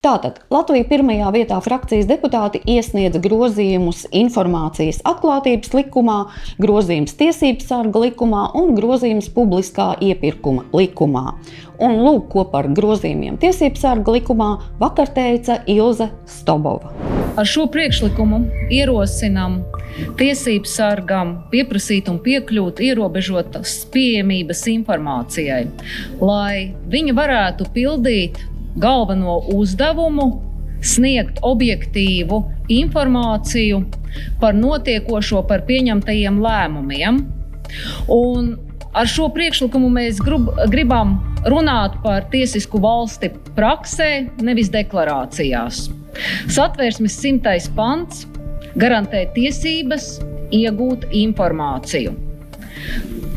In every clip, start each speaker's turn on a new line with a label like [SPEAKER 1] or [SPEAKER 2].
[SPEAKER 1] Tātad Latvija pirmajā vietā frakcijas deputāti iesniedz grozījumus informācijas atklātības likumā, grozījums tiesības sarga likumā un grozījums publiskā iepirkuma likumā. Un lūk, ko par grozījumiem tiesības sarga likumā vakar teica Ilze Stobova.
[SPEAKER 2] Ar šo priekšlikumu ierosinām tiesības sargam pieprasīt un piekļūt ierobežotas pieejamības informācijai, lai viņi varētu pildīt galveno uzdevumu sniegt objektīvu informāciju par notiekošo, par pieņemtajiem lēmumiem. Un ar šo priekšlikumu mēs gribam runāt par tiesisku valsti praksē, nevis deklarācijās. Satversmes 100. pants garantē tiesības iegūt informāciju.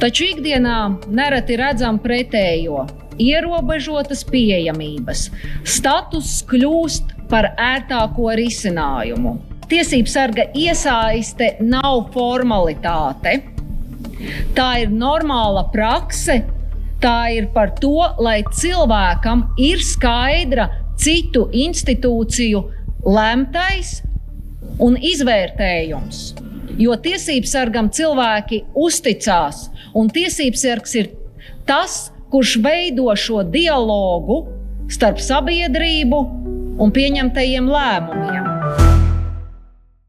[SPEAKER 2] Taču ikdienā nereti redzam pretējo. Ierobežotas pieejamības. Status kļūst par ērtāko risinājumu. Tiesības sarga iesaiste nav formalitāte. Tā ir normāla prakse. Tā ir par to, lai cilvēkam ir skaidra citu institūciju lemtais un izvērtējums. Jo tiesības sargam cilvēki uzticās, un tiesības sargs ir tas, kurš veido šo dialogu starp sabiedrību un pieņemtajiem lēmumiem.